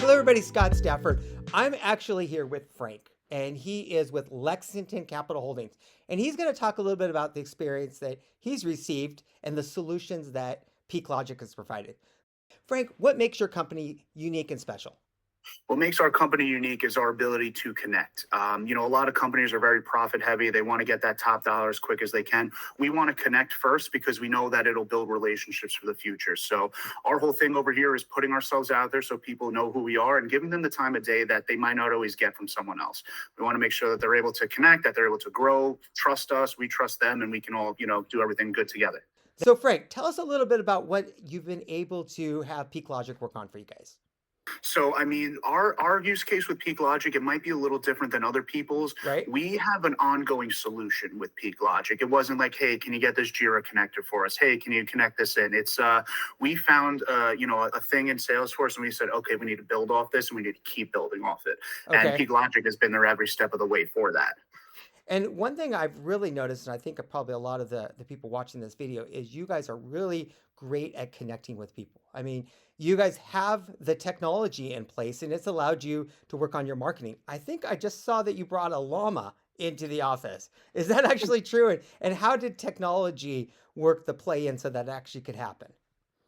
Hello, everybody. Scott Stafford. I'm actually here with Frank, and he is with Lexington Capital Holdings. And he's going to talk a little bit about the experience that he's received and the solutions that Peeklogic has provided. Frank, what makes your company unique and special? What makes our company unique is our ability to connect. A lot of companies are very profit heavy. They want to get that top dollar as quick as they can. We want to connect first because we know that it'll build relationships for the future. So our whole thing over here is putting ourselves out there so people know who we are and giving them the time of day that they might not always get from someone else. We want to make sure that they're able to connect, that they're able to grow, trust us, we trust them, and we can all, do everything good together. So, Frank, tell us a little bit about what you've been able to have Peeklogic work on for you guys. So, our use case with Peeklogic, it might be a little different than other people's. Right? We have an ongoing solution with Peeklogic. It wasn't like, hey, can you get this Jira connector for us? Hey, can you connect this in? We found, a thing in Salesforce, and we said, okay, we need to build off this, and we need to keep building off it. And Okay. Peeklogic has been there every step of the way for that. And one thing I've really noticed, and I think probably a lot of the people watching this video, is you guys are really great at connecting with people. I mean, you guys have the technology in place and it's allowed you to work on your marketing. I think I just saw that you brought a llama into the office. Is that actually true? And how did technology work the play in so that actually could happen?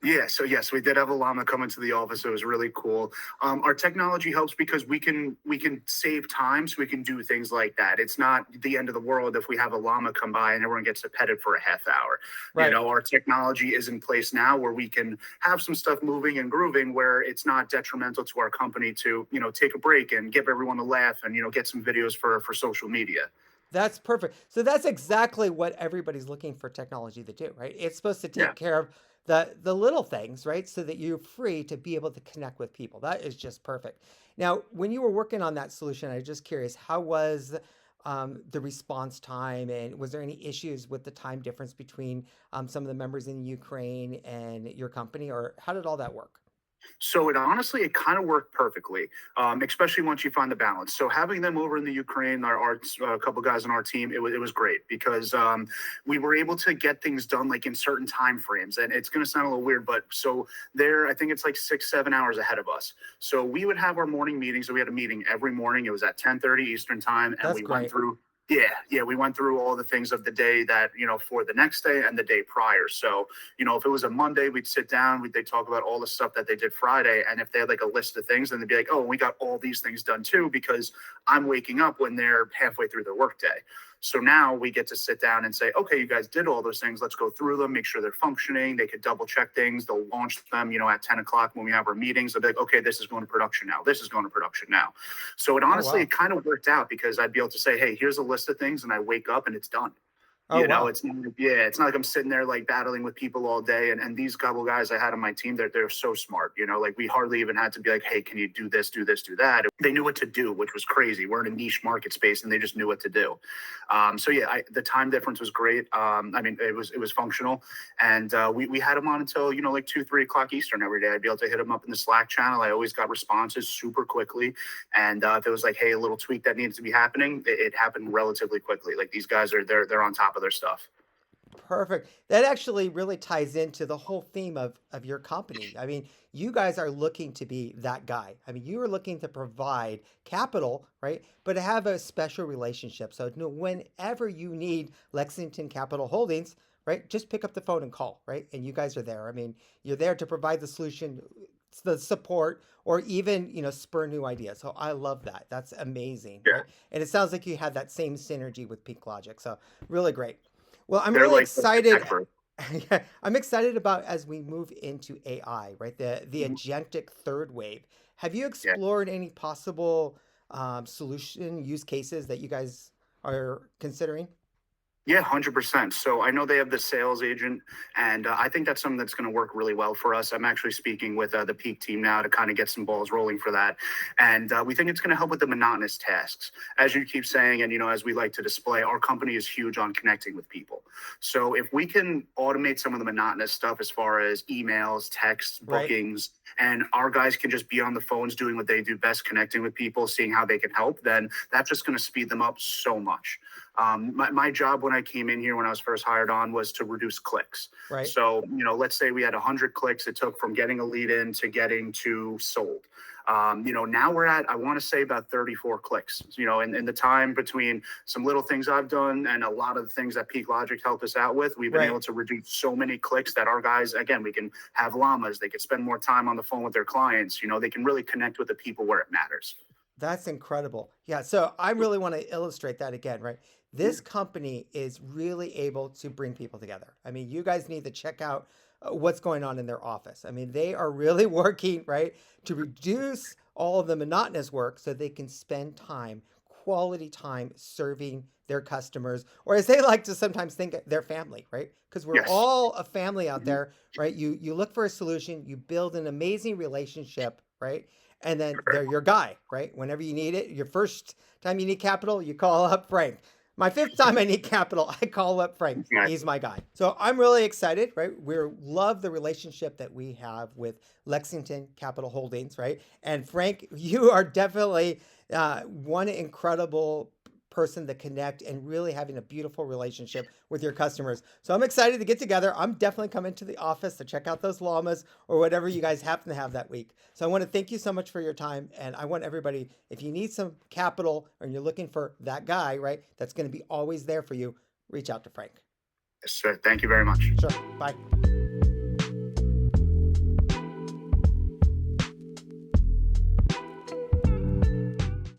Yeah, so yes, we did have a llama come into the office. It was really cool. Our technology helps because we can save time, so we can do things like that. It's not the end of the world if we have a llama come by and everyone gets to pet it for a half hour. Right. Our technology is in place now where we can have some stuff moving and grooving where it's not detrimental to our company to take a break and give everyone a laugh and get some videos for social media. That's perfect. So that's exactly what everybody's looking for technology to do, right? It's supposed to Yeah. take care of the little things, right? So that you're free to be able to connect with people. That is just perfect. Now, when you were working on that solution, I was just curious, how was the response time, and was there any issues with the time difference between some of the members in Ukraine and your company, or how did all that work? So it kind of worked perfectly, especially once you find the balance. So having them over in the Ukraine, our couple guys on our team, it was great because we were able to get things done like in certain time frames. And it's going to sound a little weird, but so there, I think it's like 6, 7 hours ahead of us. So we would have our morning meetings. So we had a meeting every morning. It was at 10:30 Eastern time, and That's we went great. through. Yeah, we went through all the things of the day that for the next day and the day prior. So if it was a Monday, we'd sit down, they'd talk about all the stuff that they did Friday. And if they had like a list of things, then they'd be like, oh, we got all these things done too, because I'm waking up when they're halfway through their workday. So now we get to sit down and say, okay, you guys did all those things. Let's go through them, make sure they're functioning. They could double check things. They'll launch them, at 10 o'clock when we have our meetings. They'll be like, okay, this is going to production now. This is going to production now. So it Oh, honestly, wow. it kind of worked out because I'd be able to say, hey, here's a list of things. And I wake up and it's done. Oh, wow. It's not like I'm sitting there like battling with people all day. And these couple guys I had on my team, they're so smart. Like we hardly even had to be like, hey, can you do this, do this, do that? They knew what to do, which was crazy. We're in a niche market space and they just knew what to do. The time difference was great. It was functional, and we had them on until like 2, 3 o'clock Eastern every day. I'd be able to hit them up in the Slack channel. I always got responses super quickly, and if it was like, hey, a little tweak that needs to be happening, it happened relatively quickly. Like these guys they're on top of their stuff. Perfect. That actually really ties into the whole theme of your company. I mean, you guys are looking to be that guy. I mean, you are looking to provide capital, right? But to have a special relationship. So whenever you need Lexington Capital Holdings, right, just pick up the phone and call, right? And you guys are there. I mean, you're there to provide the solution, the support, or even, spur new ideas. So I love that. That's amazing, Yeah, right? And it sounds like you had that same synergy with Peeklogic. So really great. Well, I'm they're really like the excited. tech bro. Yeah, I'm excited about as we move into AI, right? The agentic third wave. Have you Yeah. explored any possible solution use cases that you guys are considering? Yeah, 100%. So I know they have the sales agent, and I think that's something that's going to work really well for us. I'm actually speaking with the Peak team now to kind of get some balls rolling for that, and we think it's going to help with the monotonous tasks. As you keep saying, and as we like to display, our company is huge on connecting with people. So if we can automate some of the monotonous stuff as far as emails, texts, Right. bookings, and our guys can just be on the phones doing what they do best, connecting with people, seeing how they can help, then that's just going to speed them up so much. My job when I came in here, when I was first hired on, was to reduce clicks. Right. So, let's say we had 100 clicks it took from getting a lead in to getting to sold. Now we're at, I want to say, about 34 clicks, in the time between some little things I've done and a lot of the things that Peeklogic helped us out with, we've been able to reduce so many clicks that our guys, again, we can have llamas, they can spend more time on the phone with their clients, they can really connect with the people where it matters. That's incredible. Yeah. So I really want to illustrate that again, right? This company is really able to bring people together. I mean, you guys need to check out what's going on in their office. I mean, they are really working, right, to reduce all of the monotonous work so they can spend time, quality time serving their customers, or as they like to sometimes think, their family, right? Because we're Yes. all a family out there, right? You look for a solution, you build an amazing relationship, right? And then they're your guy, right? Whenever you need it, your first time you need capital, you call up Frank. My fifth time I need capital, I call up Frank. He's my guy. So I'm really excited, right? We love the relationship that we have with Lexington Capital Holdings, right? And Frank, you are definitely one incredible person to connect and really having a beautiful relationship with your customers. So I'm excited to get together. I'm definitely coming to the office to check out those llamas or whatever you guys happen to have that week. So I want to thank you so much for your time. And I want everybody, if you need some capital and you're looking for that guy, right, that's going to be always there for you, reach out to Frank. Yes, sir. Thank you very much. Sure. Bye.